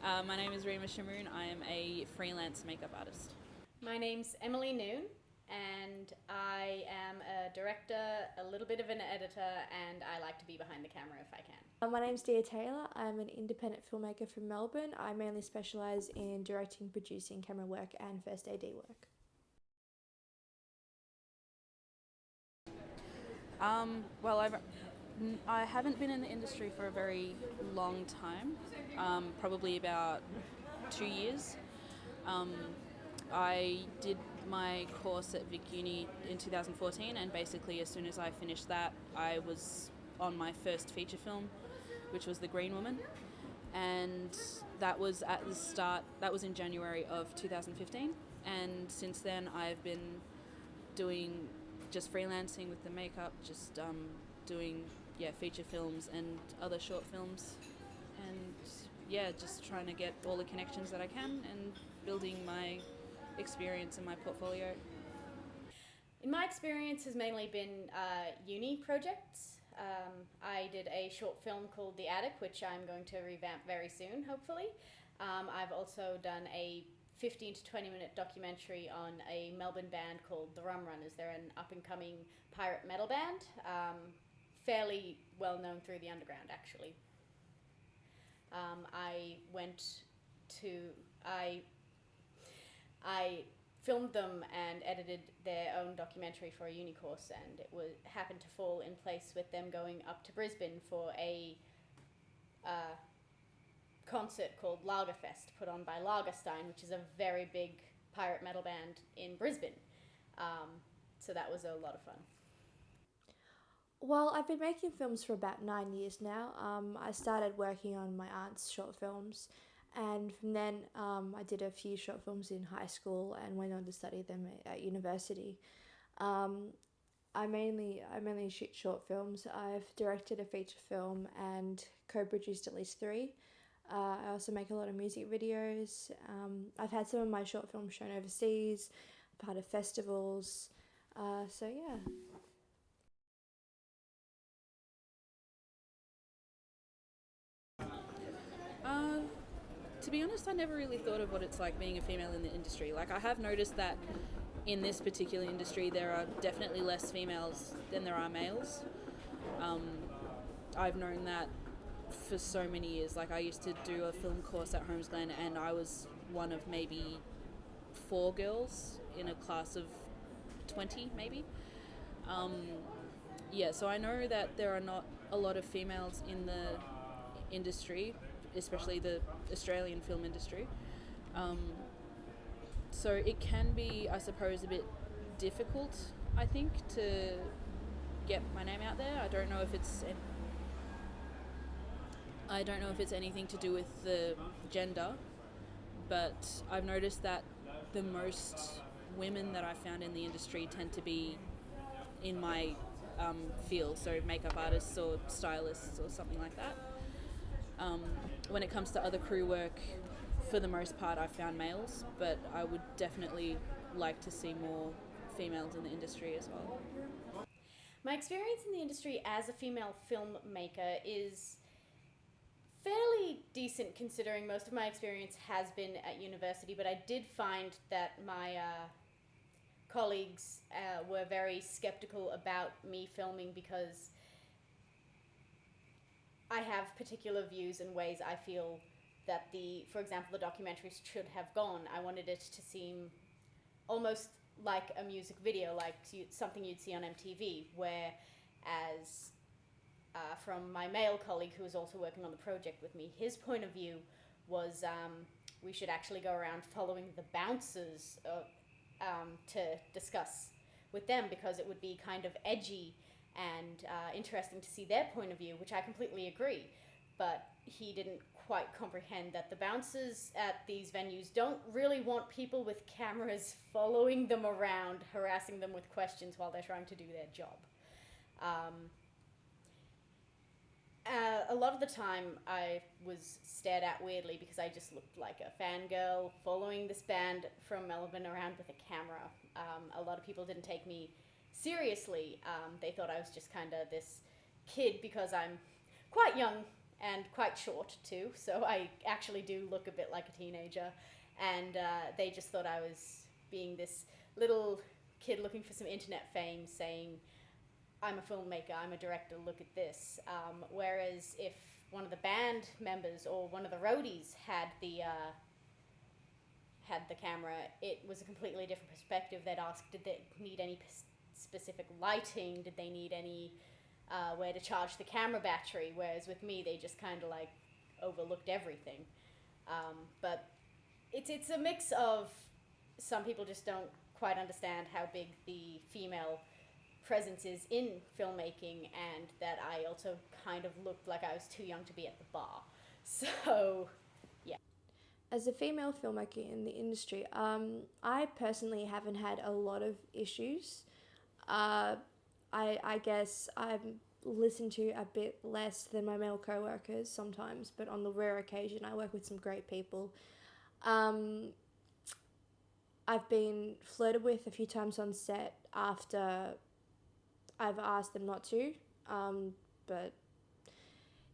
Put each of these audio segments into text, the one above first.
My name is Rima Chamoun. I am a freelance makeup artist. My name's Emily Noone, and I am a director, a little bit of an editor, and I like to be behind the camera if I can. My name's Dia Taylor. I'm an independent filmmaker from Melbourne. I mainly specialise in directing, producing, camera work and first AD work. I haven't been in the industry for a very long time, probably about 2 years. I did my course at Vic Uni in 2014, and basically as soon as I finished that, I was on my first feature film, which was The Green Woman, and that was at the start, that was in January of 2015, and since then I've been doing just freelancing with the makeup, just doing feature films and other short films, and just trying to get all the connections that I can and building my experience and my portfolio. In my experience has mainly been uni projects. I did a short film called The Attic, which I'm going to revamp very soon, hopefully. I've also done a 15 to 20 minute documentary on a Melbourne band called The Rum Runners. They're an up-and-coming pirate metal band, fairly well known through the underground, actually. I filmed them and edited their own documentary for a uni course, and it happened to fall in place with them going up to Brisbane for a concert called Lagerfest, put on by Lagerstein, which is a very big pirate metal band in Brisbane. So that was a lot of fun. Well, I've been making films for about 9 years now. I started working on my aunt's short films, and from then I did a few short films in high school and went on to study them at university. I mainly shoot short films. I've directed a feature film and co-produced at least 3. I also make a lot of music videos. I've had some of my short films shown overseas, part of festivals. So yeah. To be honest, I never really thought of what it's like being a female in the industry. Like, I have noticed that in this particular industry there are definitely less females than there are males. I've known that for so many years. Like, I used to do a film course at Holmes Glen, and I was one of maybe 4 girls in a class of 20 maybe. So I know that there are not a lot of females in the industry, especially the Australian film industry. So it can be, I suppose, a bit difficult, I think, to get my name out there. I don't know if it's anything to do with the gender, but I've noticed that the most women that I found in the industry tend to be in my field, so makeup artists or stylists or something like that. When it comes to other crew work, for the most part I've found males, but I would definitely like to see more females in the industry as well. My experience in the industry as a female filmmaker is fairly decent, considering most of my experience has been at university, but I did find that my colleagues were very skeptical about me filming because I have particular views and ways I feel that for example, the documentaries should have gone. I wanted it to seem almost like a music video, like something you'd see on MTV, whereas from my male colleague who was also working on the project with me, his point of view was we should actually go around following the bouncers to discuss with them, because it would be kind of edgy and interesting to see their point of view, which I completely agree. But he didn't quite comprehend that the bouncers at these venues don't really want people with cameras following them around, harassing them with questions while they're trying to do their job. A lot of the time I was stared at weirdly because I just looked like a fangirl following this band from Melbourne around with a camera. A lot of people didn't take me seriously. They thought I was just kind of this kid because I'm quite young and quite short too, so I actually do look a bit like a teenager, and they just thought I was being this little kid looking for some internet fame, saying, I'm a filmmaker, I'm a director, look at this. Whereas if one of the band members or one of the roadies had the camera, it was a completely different perspective. They'd ask, did they need any specific lighting? Did they need any where to charge the camera battery? Whereas with me, they just kind of like overlooked everything. But it's a mix of, some people just don't quite understand how big the female presence is in filmmaking, and that I also kind of looked like I was too young to be at the bar. So, yeah. As a female filmmaker in the industry, I personally haven't had a lot of issues. I guess I've listened to a bit less than my male co-workers sometimes, but on the rare occasion I work with some great people. I've been flirted with a few times on set after I've asked them not to, but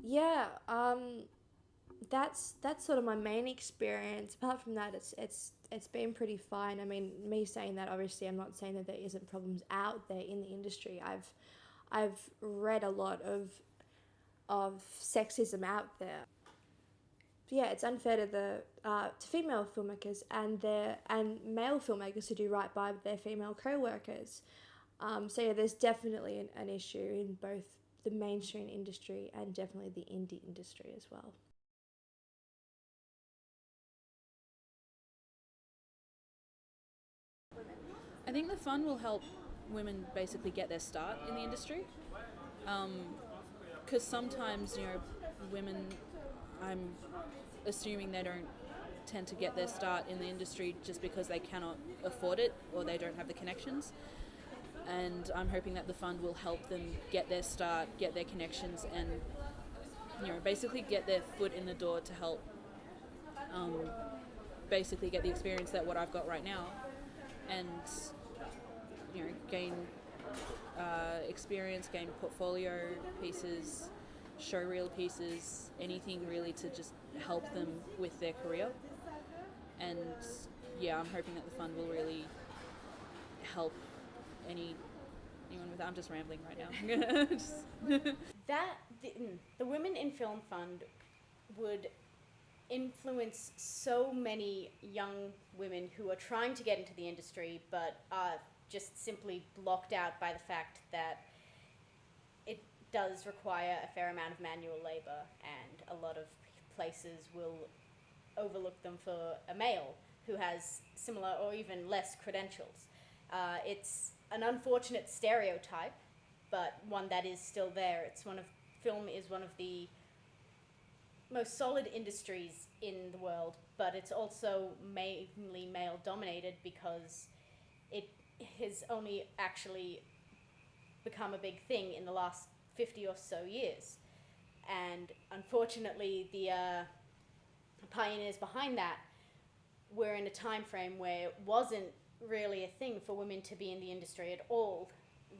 yeah, that's sort of my main experience. Apart from that, it's been pretty fine. I mean, me saying that, obviously I'm not saying that there isn't problems out there in the industry. I've read a lot of sexism out there. Yeah, it's unfair to to female filmmakers and male filmmakers who do right by their female co-workers. So yeah, there's definitely an issue in both the mainstream industry and definitely the indie industry as well. I think the fund will help women basically get their start in the industry. Because sometimes, women, I'm assuming they don't tend to get their start in the industry just because they cannot afford it or they don't have the connections. And I'm hoping that the fund will help them get their start, get their connections, and basically get their foot in the door to help basically get the experience that what I've got right now, and gain experience, gain portfolio pieces, showreel pieces, anything really to just help them with their career. And yeah, I'm hoping that the fund will really help anyone with that. I'm just rambling right now. The Women in Film Fund would influence so many young women who are trying to get into the industry but are just simply blocked out by the fact that it does require a fair amount of manual labor, and a lot of places will overlook them for a male who has similar or even less credentials. It's an unfortunate stereotype, but one that is still there. Film is one of the most solid industries in the world, but it's also mainly male dominated because it has only actually become a big thing in the last 50 or so years. And unfortunately, the pioneers behind that were in a time frame where it wasn't really a thing for women to be in the industry at all.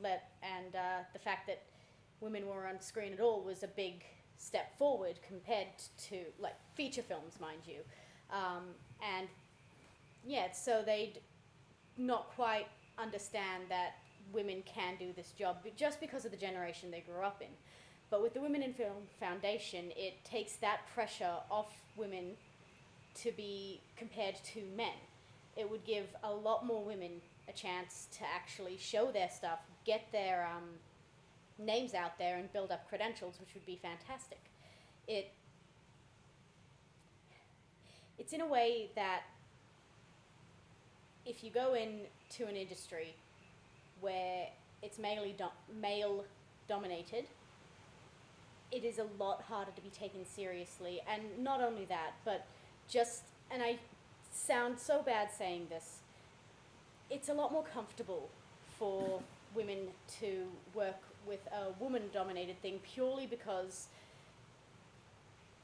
The fact that women were on screen at all was a big step forward compared to like feature films, mind you. And yeah, so they'd not quite understand that women can do this job just because of the generation they grew up in. But with the Women in Film Foundation, it takes that pressure off women to be compared to men. It would give a lot more women a chance to actually show their stuff, get their names out there and build up credentials, which would be fantastic. It's in a way that if you go into an industry where it's male dominated, it is a lot harder to be taken seriously. And not only that, but and I sound so bad saying this, it's a lot more comfortable for women to work with a woman-dominated thing purely because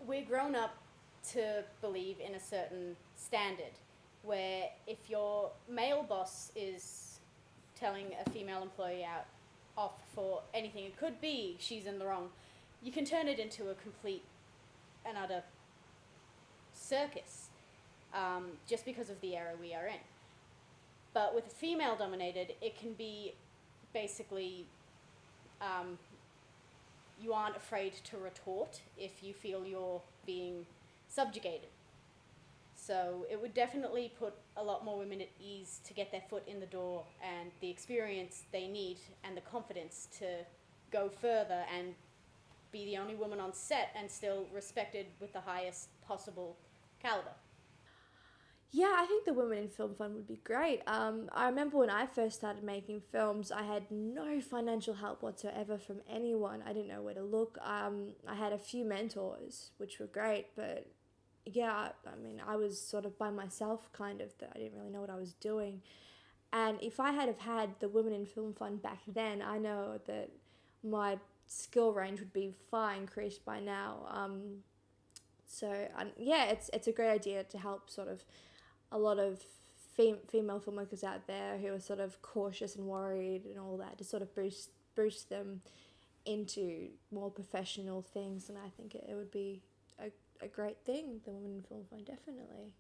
we're grown up to believe in a certain standard where if your male boss is telling a female employee off for anything, it could be she's in the wrong, you can turn it into a complete an utter circus, just because of the era we are in. But with female dominated, it can be basically, you aren't afraid to retort if you feel you're being subjugated. So it would definitely put a lot more women at ease to get their foot in the door and the experience they need and the confidence to go further and be the only woman on set and still respected with the highest possible caliber. Yeah, I think the Women in Film Fund would be great. I remember when I first started making films, I had no financial help whatsoever from anyone. I didn't know where to look. I had a few mentors, which were great, but yeah, I mean, I was sort of by myself, kind of. I didn't really know what I was doing. And if I had have had the Women in Film Fund back then, I know that my skill range would be far increased by now. Yeah, it's a great idea to help sort of a lot of female filmmakers out there who are sort of cautious and worried and all that, to sort of boost them into more professional things. And I think it would be a great thing, the Women in Film Fund, definitely.